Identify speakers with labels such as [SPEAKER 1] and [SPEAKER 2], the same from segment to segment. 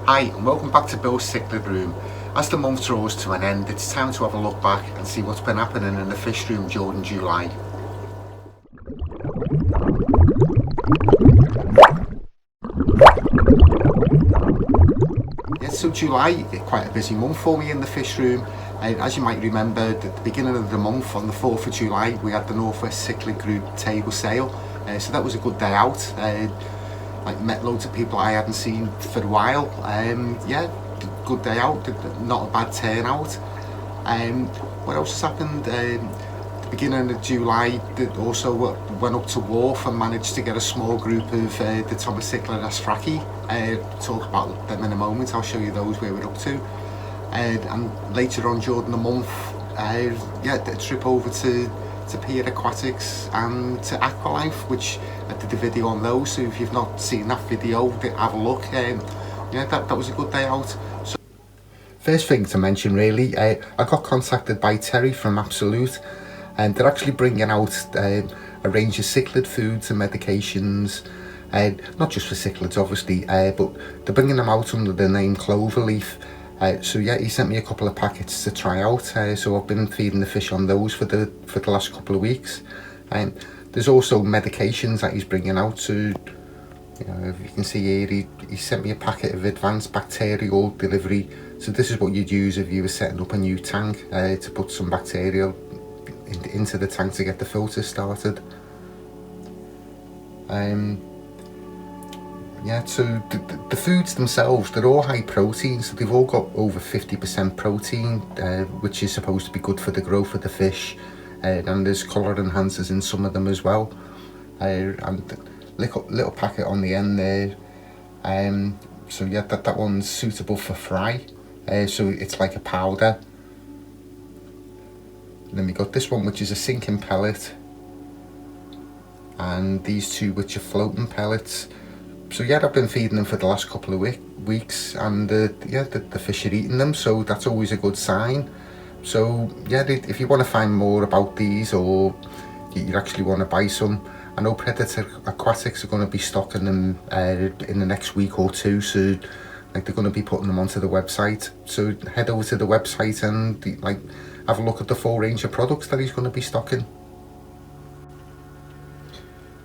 [SPEAKER 1] Hi and welcome back to Bill's Cichlid room. As the month draws to an end, it's time to have a look back and see what's been happening in the fish room during July. Yeah, so July, quite a busy month for me in the fish room. As you might remember, at the beginning of the month, on the 4th of July, we had the North West Cichlid Group table sale. So that was a good day out. Met loads of people I hadn't seen for a while. Yeah, good day out, not a bad turnout. What else has happened? The beginning of July, also went up to Wharf and managed to get a small group of the Thomas Cichlid Asfraki. Talk about them in a moment. I'll show you those where we're up to. And later on during the month, yeah, a trip over to Pier Aquatics and to Aqualife, which I did a video on those, so if you've not seen that video, have a look. Yeah, that was a good day out. So, first thing to mention really, I got contacted by Terry from Absolute, and they're actually bringing out a range of cichlid foods and medications, not just for cichlids obviously, but they're bringing them out under the name Cloverleaf. So yeah, he sent me a couple of packets to try out, so I've been feeding the fish on those for the last couple of weeks. There's also medications that he's bringing out, so you know, if you can see here, he sent me a packet of advanced bacterial delivery. So this is what you'd use if you were setting up a new tank, to put some bacterial into the tank to get the filter started. Yeah, so the foods themselves, they're all high protein, so they've all got over 50% protein, which is supposed to be good for the growth of the fish, and there's colour enhancers in some of them as well, and little packet on the end there. So yeah, that one's suitable for fry, so it's like a powder. And then we got this one, which is a sinking pellet, and these two which are floating pellets. So yeah, I've been feeding them for the last couple of weeks, and yeah, the fish are eating them, so that's always a good sign. So yeah, if you want to find more about these, or you actually want to buy some, I know Predator Aquatics are going to be stocking them in the next week or two, so like they're going to be putting them onto the website. So head over to the website and like have a look at the full range of products that he's going to be stocking.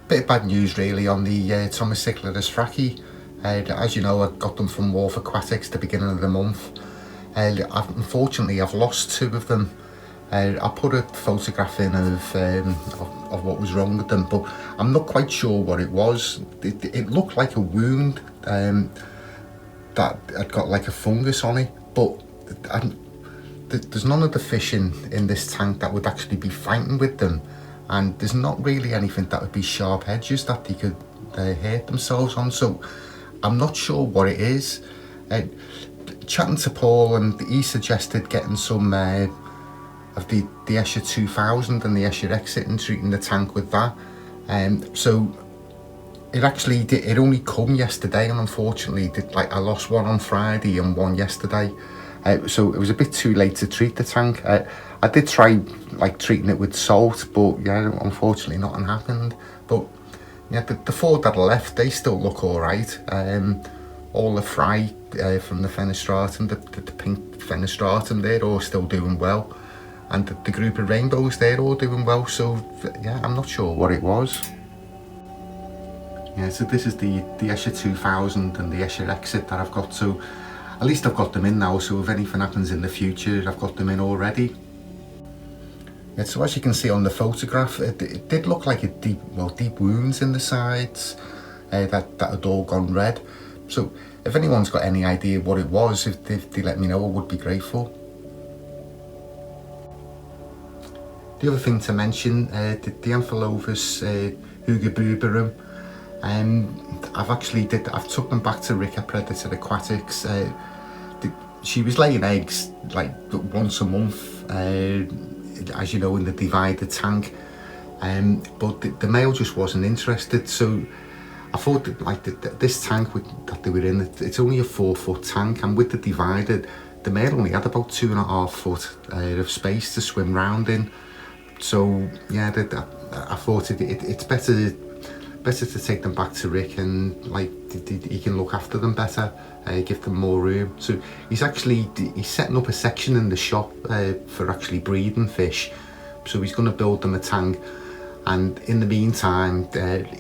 [SPEAKER 1] Bit of bad news really on the Thomas Cichlid Asfraki. As you know, I got them from Wharf Aquatics at the beginning of the month. Unfortunately, I've lost two of them. I put a photograph in of what was wrong with them, but I'm not quite sure what it was. It looked like a wound that had got like a fungus on it, but there's none of the fish in this tank that would actually be fighting with them. And there's not really anything that would be sharp edges that they could hurt themselves on, so I'm not sure what it is. Chatting to Paul, and he suggested getting some of the Escher 2000 and the Escher Exit and treating the tank with that. So it only come yesterday, and unfortunately I lost one on Friday and one yesterday. So it was a bit too late to treat the tank. I did try treating it with salt, but yeah, unfortunately nothing happened. But yeah, the four that are left, they still look all right. All the fry from the fenestratum, the pink fenestratum, they're all still doing well, and the group of rainbows, they're all doing well. So yeah, I'm not sure what it was. Yeah, so this is the Escher 2000 and the Escher Exit that I've got. So at least I've got them in now, so if anything happens in the future, I've got them in already. Yeah, so as you can see on the photograph, it did look like deep wounds in the sides that had all gone red. So if anyone's got any idea what it was, if they let me know, I would be grateful. The other thing to mention, the Amphilophus hugobuberum, I've took them back to Rica Predator Aquatics. She was laying eggs like once a month, as you know, in the divided tank, but the male just wasn't interested. So I thought that this tank that they were in, it's only a 4-foot tank, and with the divided, the male only had about 2.5 foot of space to swim round in. So yeah, I thought it's better better to take them back to Rick and like he can look after them better, give them more room. So he's setting up a section in the shop for actually breeding fish. So he's going to build them a tank, and in the meantime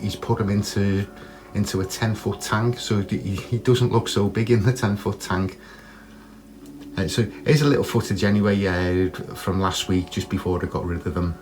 [SPEAKER 1] he's put them into a 10-foot tank, so he doesn't look so big in the 10-foot tank. So here's a little footage anyway from last week, just before I got rid of them.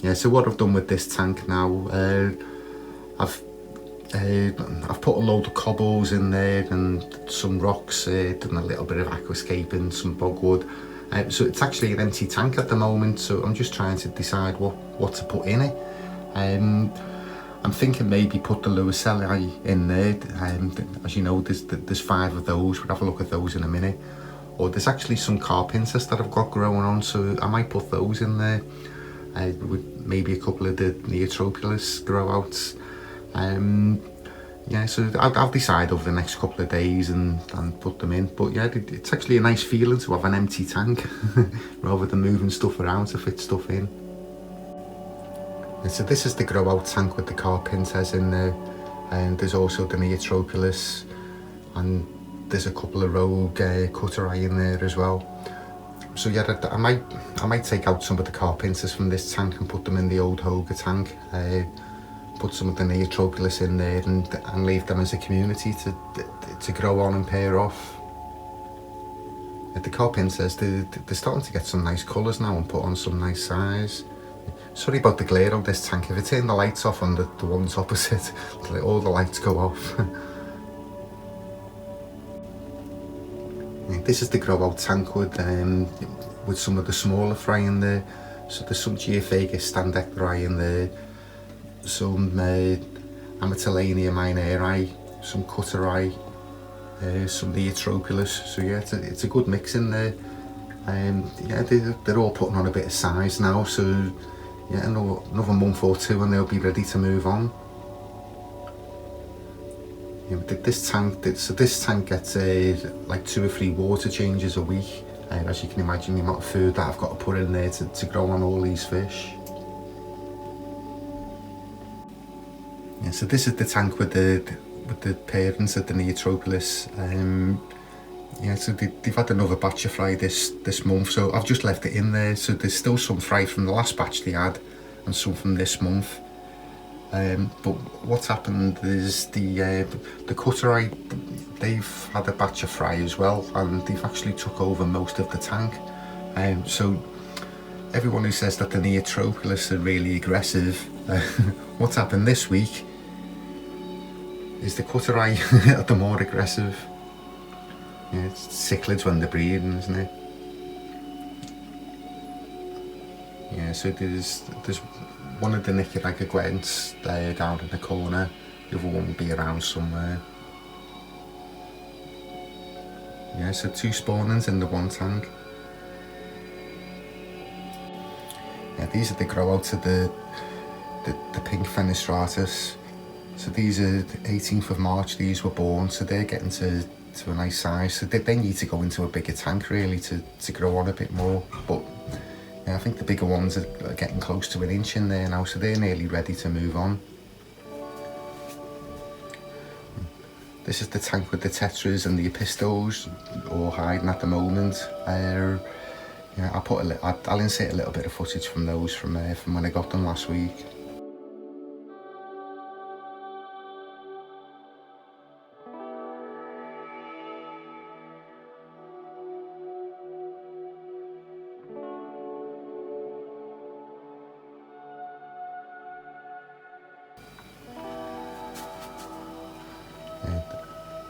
[SPEAKER 1] Yeah, so what I've done with this tank now, I've put a load of cobbles in there and some rocks, done a little bit of aquascaping, some bogwood. So it's actually an empty tank at the moment, so I'm just trying to decide what to put in it. I'm thinking maybe put the Luiselli in there. As you know, there's 5 of those. We'll have a look at those in a minute. Or there's actually some carpintus that I've got growing on, so I might put those in there. With maybe a couple of the Neotropulus grow outs. Yeah, so I'll decide over the next couple of days and put them in. But yeah, it's actually a nice feeling to have an empty tank rather than moving stuff around to fit stuff in. And so this is the grow out tank with the carpintus in there, and there's also the Neotropulus, and there's a couple of rogue cutteri in there as well. So yeah, I might take out some of the carpintus from this tank and put them in the old Hoga tank. Put some of the Neotropulus in there and leave them as a community to grow on and pair off. The carpintus, they're starting to get some nice colours now and put on some nice size. Sorry about the glare on this tank. If I turn the lights off on the ones opposite, all the lights go off. This is the grow out tank with some of the smaller fry in there. So there's some Geophagus standectori in there, some Amatelania mineri, some cutteri, some Neotropulus. So yeah, it's a good mix in there. Yeah, they're all putting on a bit of size now, so yeah, another month or two and they'll be ready to move on. Yeah, this tank gets like 2 or 3 water changes a week. As you can imagine, the amount of food that I've got to put in there to grow on all these fish. Yeah, so this is the tank with the parents of the Neotropulus. Yeah, so they've had another batch of fry this month, so I've just left it in there. So there's still some fry from the last batch they had and some from this month. But what's happened is the cutteri, they've had a batch of fry as well, and they've actually took over most of the tank. So everyone who says that the Neotropulus are really aggressive, what's happened this week is the cutteri are the more aggressive. Yeah, it's cichlids when they're breeding, isn't it? Yeah, so there's one of the Nicaragua down in the corner. The other one will be around somewhere. Yeah, so 2 spawnings in the one tank. Yeah, these are the grow outs of the pink Fenestratus. So these are the 18th of March, these were born, so they're getting to a nice size. So they need to go into a bigger tank really to grow on a bit more. But yeah, I think the bigger ones are getting close to 1 inch in there now, so they're nearly ready to move on. This is the tank with the tetras and the epistos all hiding at the moment. Yeah, I'll insert a little bit of footage from those from when I got them last week.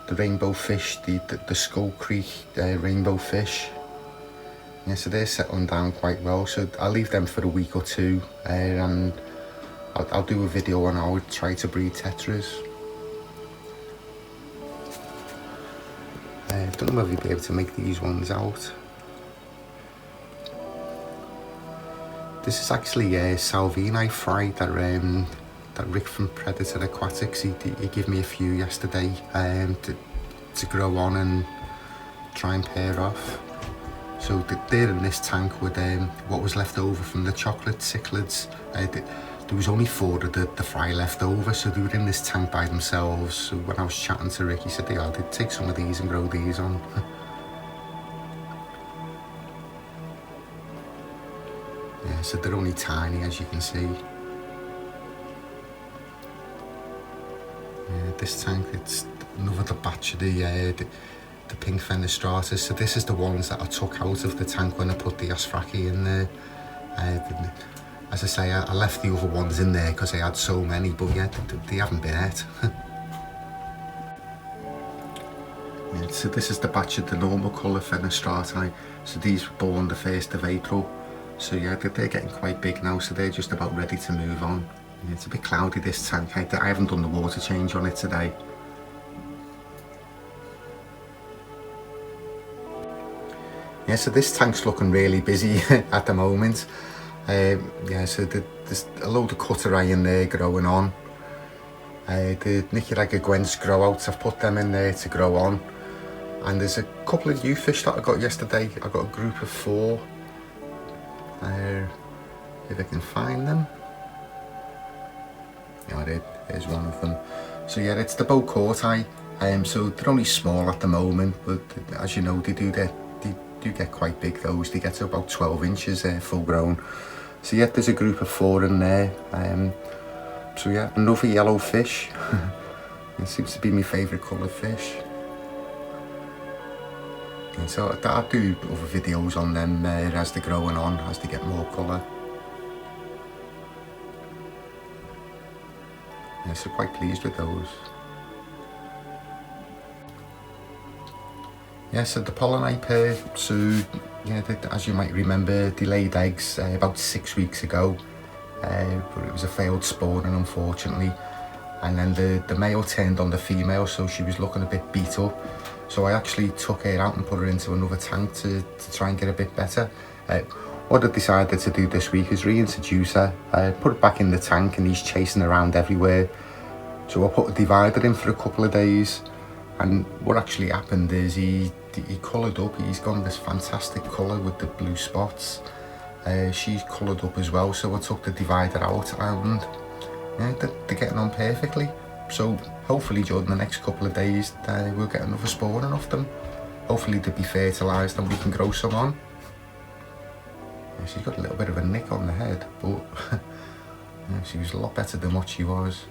[SPEAKER 1] The rainbow fish, the Skull Creek rainbow fish. Yeah, so they're settling down quite well, so I'll leave them for a week or two, and I'll do a video on how I try to breed tetras. I don't know if you'll be able to make these ones out. This is actually Salvini fry that Rick from Predator Aquatics, he gave me a few yesterday to grow on and try and pair off. So they're in this tank with what was left over from the chocolate cichlids. There was only 4 of the fry left over, so they were in this tank by themselves. So when I was chatting to Rick, he said, yeah, I'd take some of these and grow these on. Yeah, so they're only tiny, as you can see. This tank, it's another batch of the pink fenestratus. So this is the ones that I took out of the tank when I put the Asfraki in there. As I say, I left the other ones in there because I had so many, but yeah, they haven't been ate. Yeah, so this is the batch of the normal colour fenestrati. So these were born the 1st of April. So yeah, they're getting quite big now, so they're just about ready to move on. Yeah, it's a bit cloudy, this tank. I haven't done the water change on it today. Yeah, so this tank's looking really busy at the moment. Yeah, so there's a load of cutterai in there growing on. The Nicaragua Gwents grow out, I've put them in there to grow on. And there's a couple of new fish that I got yesterday. I got a group of 4. If I can find them. Yeah, there's one of them. So yeah, it's the Bocortai. So they're only small at the moment, but as you know, they do get quite big. Those they get to about 12 inches full grown. So yeah, there's a group of 4 in there. So yeah, another yellow fish. It seems to be my favourite colour fish. And so I'll do other videos on them as they're growing on, as they get more colour. Yeah, so quite pleased with those. Yeah, so the pollinate pair, so yeah, as you might remember, they laid eggs about 6 weeks ago, but it was a failed spawning, unfortunately. And then the male turned on the female, so she was looking a bit beat up. So I actually took her out and put her into another tank to try and get a bit better. What I decided to do this week is reintroduce her, put her back in the tank, and he's chasing around everywhere. So I put a divider in for a couple of days, and what actually happened is he coloured up. He's gone this fantastic colour with the blue spots. She's coloured up as well, so I took the divider out, and yeah, they're getting on perfectly. So hopefully during the next couple of days we'll get another spawning off them. Hopefully they'll be fertilised and we can grow some on. Yeah, she's got a little bit of a nick on the head, but yeah, she was a lot better than what she was.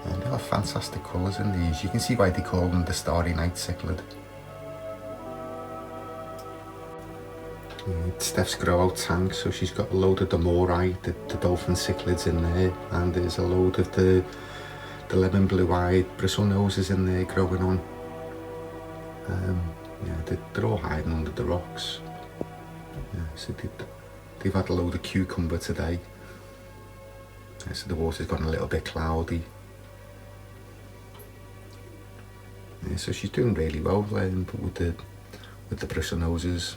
[SPEAKER 1] And they have fantastic colours in these. You can see why they call them the Starry Night Cichlid. Steph's grow out tank, so she's got a load of the Morai, the dolphin cichlids in there, and there's a load of the lemon blue-eyed bristle noses in there growing on. Yeah, they're all hiding under the rocks. Yeah, so they've had a load of cucumber today. Yeah, so the water's gotten a little bit cloudy. Yeah, so she's doing really well with the bristle noses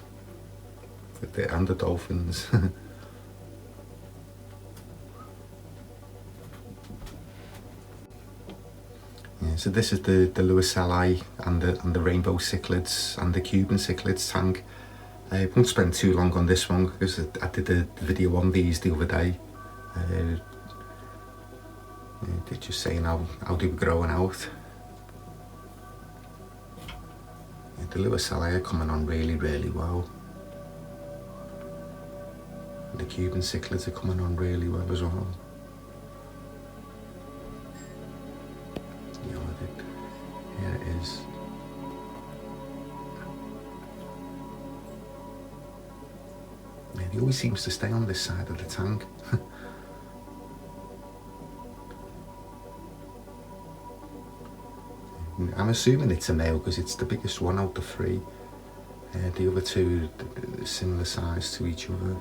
[SPEAKER 1] and the dolphins. Yeah, so this is the Lewisselli and the rainbow cichlids and the Cuban cichlids tank. I won't spend too long on this one because I did a video on these the other day. They're just saying how they were growing out. Yeah, the Lewisselli are coming on really, really well. The Cuban cichlids are coming on really well as well. Here it is. Yeah, he always seems to stay on this side of the tank. I'm assuming it's a male because it's the biggest one out of 3. The other two are similar size to each other,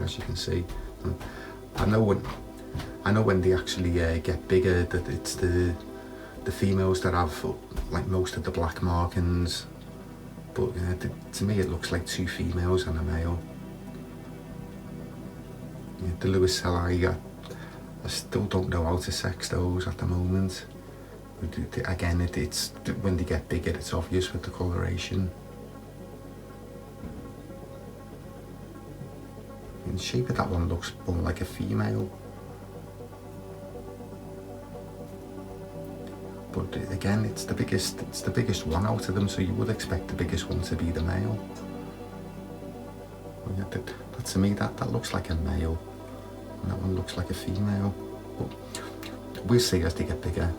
[SPEAKER 1] as you can see. I know when they actually get bigger that it's the females that have like most of the black markings, but to me it looks like two females and a male. The Lewis Selai, I still don't know how to sex those at the moment. Again, it's when they get bigger it's obvious with the coloration. And the shape of that one looks more like a female. But again, it's the biggest one out of them, so you would expect the biggest one to be the male. But to me, that looks like a male, and that one looks like a female. But we'll see as they get bigger.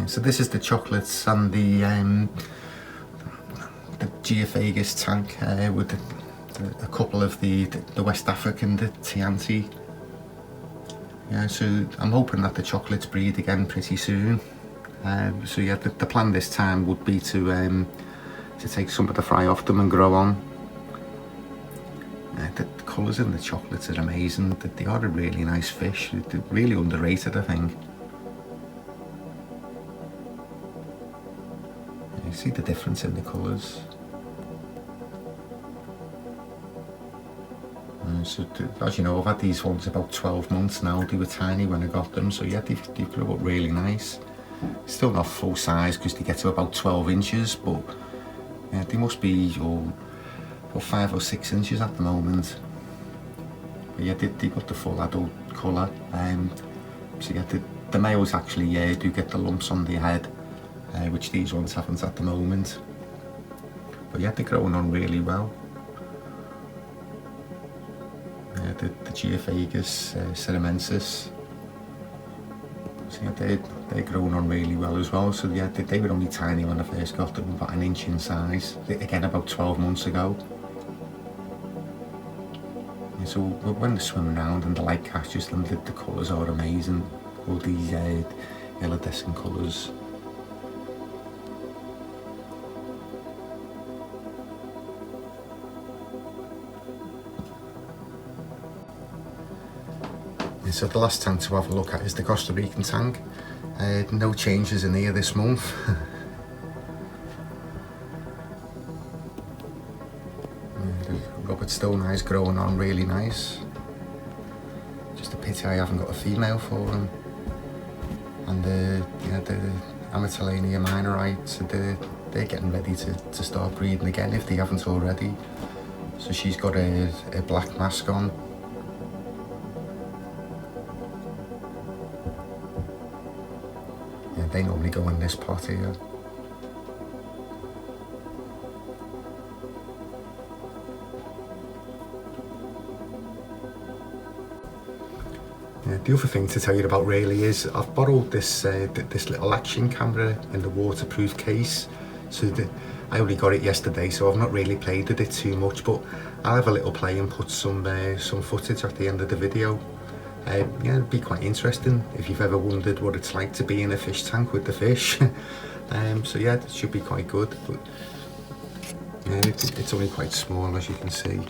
[SPEAKER 1] So this is the chocolates and the Geophagus tank with a couple of the West African, the Tianti. Yeah, so I'm hoping that the chocolates breed again pretty soon. So yeah, the plan this time would be to take some of the fry off them and grow on. The colours in the chocolates are amazing. They are a really nice fish. They're really underrated, I think. You see the difference in the colours. So as you know, I've had these ones about 12 months now. They were tiny when I got them, so yeah, they grew up really nice. Still not full size because they get to about 12 inches, but yeah, they must be about 5 or 6 inches at the moment. But yeah, they got the full adult colour. So yeah, the males actually do get the lumps on their head, which these ones haven't at the moment. But yeah, they're growing on really well. The Geophagus sedamensis. So yeah, they're growing on really well as well. So yeah, they were only tiny when I first got them, about 1 inch in size. Again, about 12 months ago. Yeah, so when they swim around and the light catches them, the colours are amazing. All these iridescent colours. So the last tank to have a look at is the Costa Rican tank. No changes in here this month. Robert Stone Eye's growing on really nice. Just a pity I haven't got a female for him. And the Amatelania minorites, they're getting ready to start breeding again if they haven't already. So she's got a black mask on. They normally go in this pot here. The other thing to tell you about really is I've borrowed this little action camera in the waterproof case. So I only got it yesterday, so I've not really played with it too much, but I'll have a little play and put some footage at the end of the video. Yeah, it'd be quite interesting if you've ever wondered what it's like to be in a fish tank with the fish. So yeah, it should be quite good, but yeah, it's only quite small, as you can see.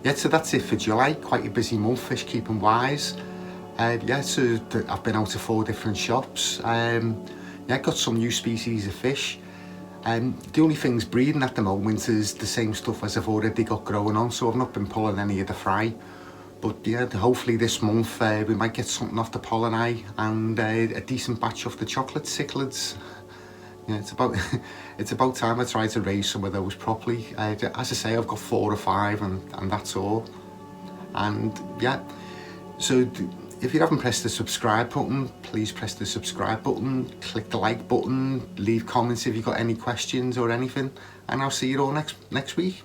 [SPEAKER 1] Yeah, so that's it for July. Quite a busy month fish keeping wise. Yeah, so I've been out to 4 different shops. Yeah, got some new species of fish. The only things breeding at the moment is the same stuff as I've already got growing on, so I've not been pulling any of the fry. But yeah, hopefully this month we might get something off the pollen eye and a decent batch of the chocolate cichlids. Yeah, it's about time I try to raise some of those properly. As I say, I've got 4 or 5 and that's all. And yeah, so if you haven't pressed the subscribe button, please press the subscribe button, click the like button, leave comments if you've got any questions or anything, and I'll see you all next week.